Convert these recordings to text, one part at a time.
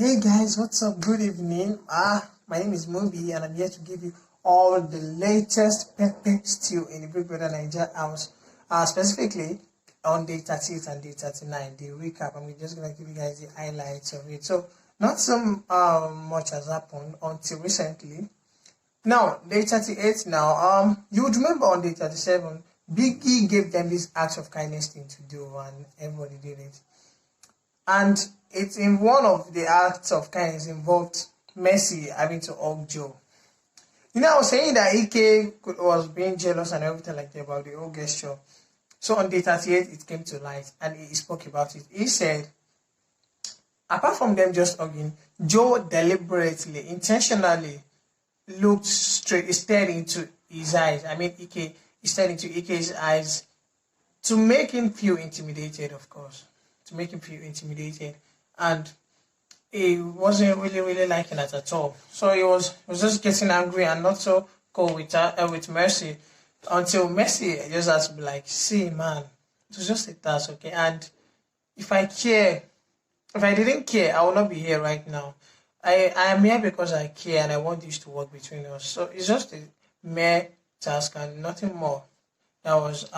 Hey guys, what's up? Good evening. My name is Moby and I'm here to give you all the latest pepper stew in the Big Brother Nigeria house. Specifically on day 38 and day 39, the recap. I'm just gonna give you guys the highlights of it. So not so much has happened until recently. Now, day 38 now, you would remember on day 37, Biggie gave them this act of kindness thing to do and everybody did it. And it's in one of the acts of kindness involved Messi having to hug Joe. You know, I was saying that Ike was being jealous and everything like that about the whole gesture. So on day 38, it came to light and he spoke about it. He said, apart from them just hugging, Joe deliberately, intentionally looked straight, he stared into his eyes. Ike, he stared into Ike's eyes to make him feel intimidated, of course. To make him feel intimidated. And he wasn't really liking that at all. So he was just getting angry and not so cool with Mercy until Mercy just has to be like, see, man, it was just a task, okay? And if I didn't care, I would not be here right now. I am here because I care and I want this to work between us. So it's just a mere task and nothing more. That was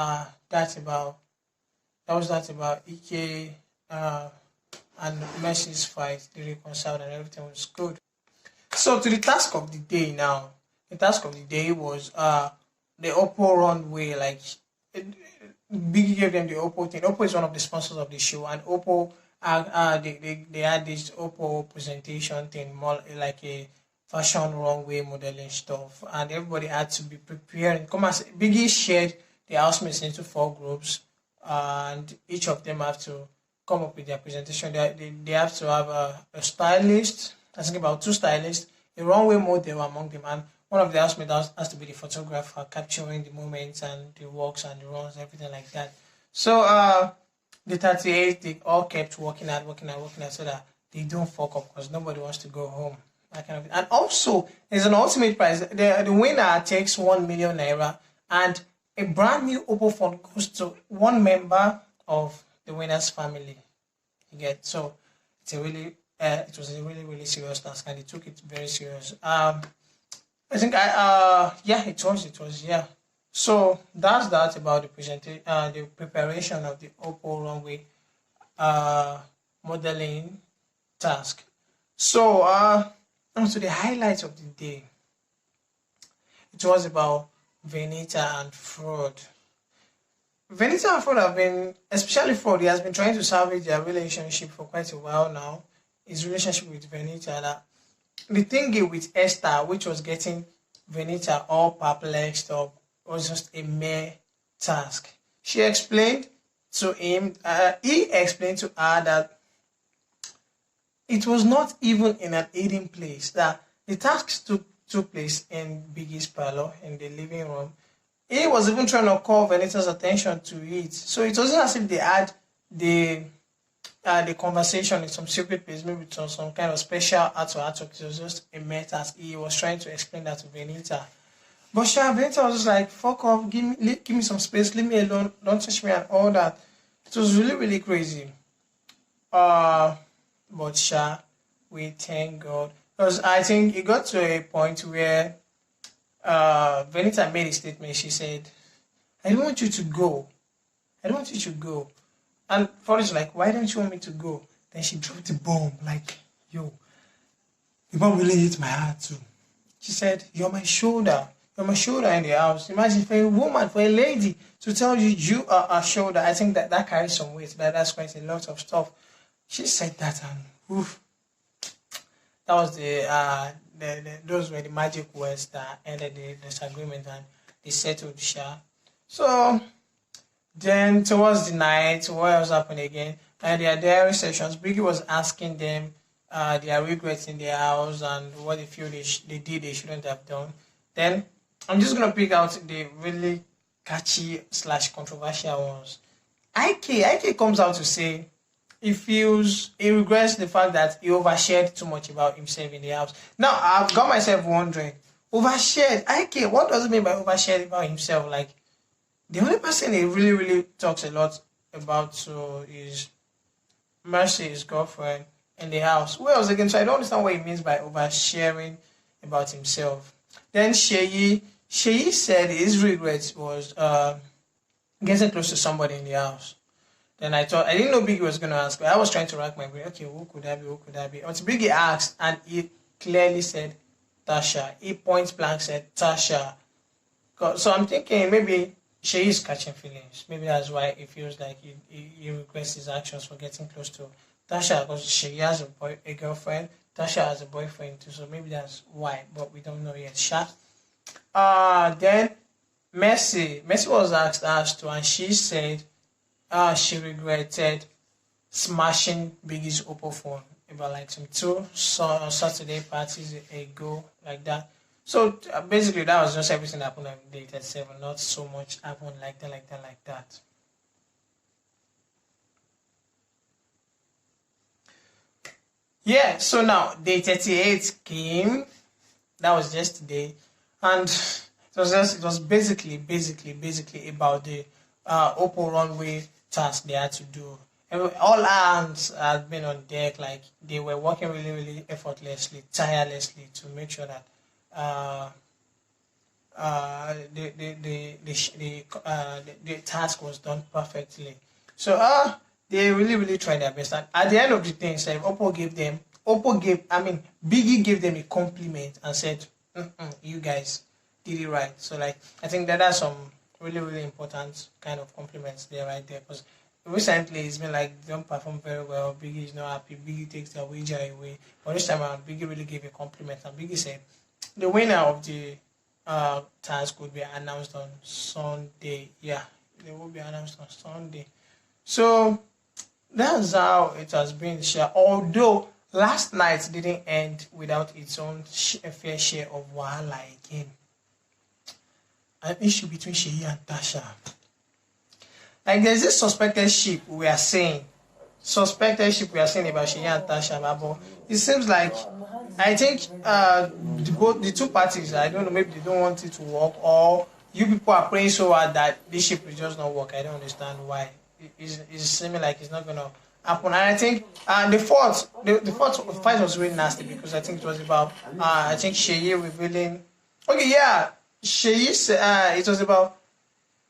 that about Ike and Mercy's fight. They reconciled and everything was good. So to the task of the day now. The task of the day was the Oppo runway. Like Biggie gave them the Oppo thing. Oppo is one of the sponsors of the show, and Oppo they had this Oppo presentation thing, more like a fashion runway modeling stuff, and everybody had to be preparing. Biggie shared the housemates into 4 groups, and each of them have to come up with their presentation. They have to have a stylist, I think about 2 stylists, a runway model among them, and one of the housemates has to be the photographer, capturing the moments and the walks and the runs, everything like that. So the 38, they all kept working out so that they don't fuck up because nobody wants to go home. That kind of thing. And also, there's an ultimate prize. The winner takes 1 million naira, and a brand new Oppo phone goes to one member of the winner's family. You get, so it's it was a really serious task, and they took it very serious. I think it was. So that's that about the preparation of the Oppo runway modeling task. So on to the highlights of the day. It was about Venita and Frodd. Venita and Frodd have been, especially Frodd, he has been trying to salvage their relationship for quite a while now. His relationship with Venita. The thing with Esther, which was getting Venita all perplexed up, was just a mere task. She explained to him, he explained to her that it was not even in an hidden place, that the tasks took place in Biggie's parlor, in the living room. He was even trying to call Venita's attention to it. So it wasn't as if they had the conversation in some secret place, maybe to some kind of special art. It was just a mere task. He was trying to explain that to Venita. But Venita was just like, fuck off, give me some space, leave me alone, don't touch me and all that. It was really crazy. But we thank God. Because I think it got to a point where Venita made a statement. She said, I don't want you to go. And Frodd is like, why don't you want me to go? Then she dropped the bomb, like, yo, the bomb really hit my heart too. She said, you're my shoulder in the house. Imagine for a woman, for a lady to tell you are a shoulder. I think that carries some weight. That's quite a lot of stuff. She said that, and oof. That was those were the magic words that ended the disagreement, and they settled the shah. So then towards the night, what else happened again? Their diary sessions, Biggie was asking them their regrets in their house and what they feel they did they shouldn't have done. Then I'm just gonna pick out the really catchy / controversial ones. Ike comes out to say he regrets the fact that he overshared too much about himself in the house. Now I've got myself wondering, overshared? Ike, what does it mean by overshared about himself? Like, the only person he really talks a lot about is Mercy, his girlfriend, in the house. Who else again? So I don't understand what he means by oversharing about himself. Then Seyi said his regret was getting close to somebody in the house. Then I didn't know Biggie was going to ask, but I was trying to rack my brain. Okay, who could that be? Who could that be? Until Biggie asked, and he clearly said Tacha. He point blank said Tacha. So I'm thinking maybe Seyi is catching feelings. Maybe that's why it feels like he regrets his actions for getting close to Tacha, because Seyi has a girlfriend. Tacha has a boyfriend too, so maybe that's why, but we don't know yet. Then Mercy was asked as to, and she said she regretted smashing Biggie's Oppo phone about like some 2 Saturday parties ago, like that. So basically, that was just everything that happened on day 37. Not so much happened like that. Yeah. So now day 38 came. That was yesterday, and it was basically about the Oppo runway task they had to do. All hands had been on deck. Like they were working really effortlessly, tirelessly to make sure that the task was done perfectly. So they really tried their best. And at the end of the thing, Biggie gave them a compliment and said, "You guys did it right." So like I think that are some really important kind of compliments there right there, because recently it's been like they don't perform very well. Biggie is not happy. Biggie takes their wager away. But this time around, Biggie really gave a compliment, and Biggie said the winner of the task would be announced on Sunday. Yeah, they will be announced on Sunday. So that's how it has been. Although last night didn't end without its own fair share of wahala again. An issue between Seyi and Tacha. Like there's this suspected ship we are saying about Seyi and Tacha, but it seems like I think the two parties, I don't know, maybe they don't want it to work, or you people are praying so hard that this ship will just not work. I don't understand why. It's seeming like it's not gonna happen. And I think the fourth fight was really nasty, because I think it was about I think Seyi revealing. Okay, yeah, Seyi said it was about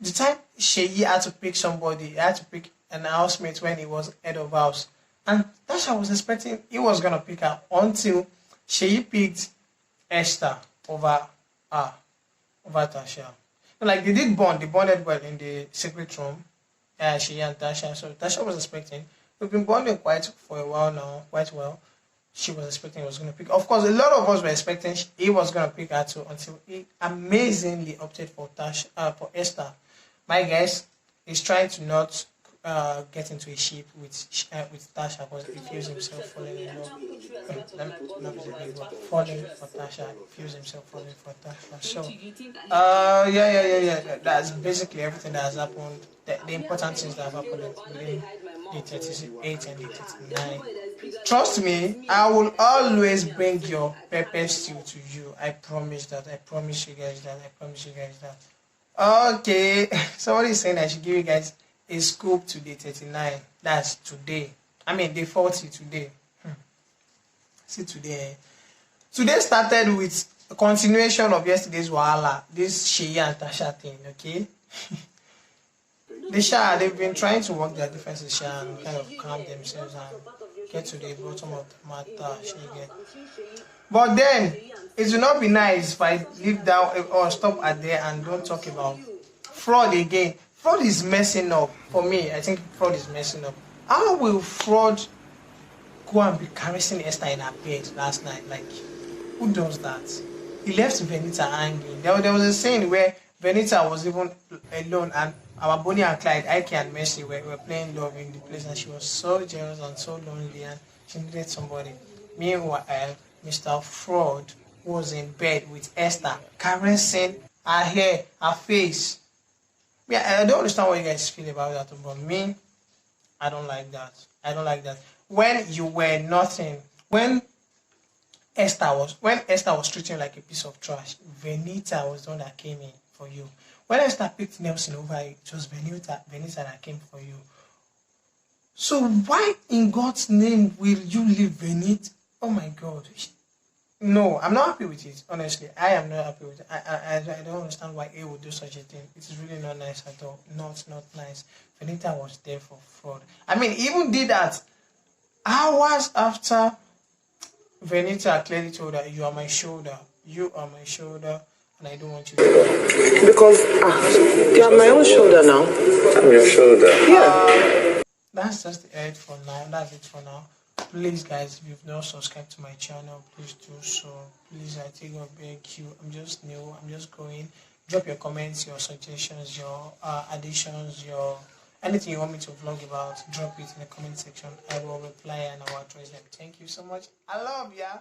the time Seyi had to pick somebody. He had to pick an housemate when he was head of house, and Tacha was expecting he was gonna pick her until Seyi picked Esther over Tacha. Like they did bond, they bonded well in the secret room. Seyi and Tacha. So Tacha was expecting. We've been bonding for a while now, quite well. She was expecting he was going to pick. Of course, a lot of us were expecting he was going to pick her too, until he amazingly opted for Esther. My guess is trying to not get into a ship with Tacha, because he feels himself falling in love. Falling for Tacha, he feels himself falling for Tacha. So, yeah. That's basically everything that has happened. The important things that have happened within the 38 and the 39. Trust me, I will always bring your pepper stew to you. I promise that. I promise you guys that. Okay, somebody is saying I should give you guys a scoop to day 39. That's today. I mean, day 40 today. See today. Today started with a continuation of yesterday's wahala. This Seyi and Tacha thing, okay? They've been trying to work their differences and kind of calm themselves and get to the bottom of the matter. But then, it will not be nice if I leave down or stop at there and don't talk about Frodd again. Frodd is messing up. For me, I think Frodd is messing up. How will Frodd go and be caressing Esther in her bed last night? Like, who does that? He left Venita hanging. There was a scene where Venita was even alone, and our Bonnie and Clyde, Ike and Mercy were playing love in the place, and she was so jealous and so lonely, and she needed somebody. Meanwhile, Mr. Frodd was in bed with Esther, caressing her hair, her face. Yeah, I don't understand what you guys feel about that, but me, I don't like that. When you were nothing, when Esther was treating you like a piece of trash, Venita was the one that came in for you. When Esther picked Nelson over, it was Venita that came for you. So why in God's name will you leave Venita? Oh my God. No, I'm not happy with it. Honestly, I am not happy with it. I don't understand why A would do such a thing. It is really not nice at all. Not nice. Venita was there for fraud. I mean, he even did that hours after Venita clearly told her, "You are my shoulder. You are my shoulder, and I don't want you to." Because you are my own shoulder now. I'm your shoulder. Yeah. That's just it for now. That's it for now. Please, guys, if you've not subscribed to my channel, please do so. Please, I take a beg you. I'm just new. I'm just going. Drop your comments, your suggestions, your additions, your anything you want me to vlog about. Drop it in the comment section. I will reply and I will address them. Thank you so much. I love ya.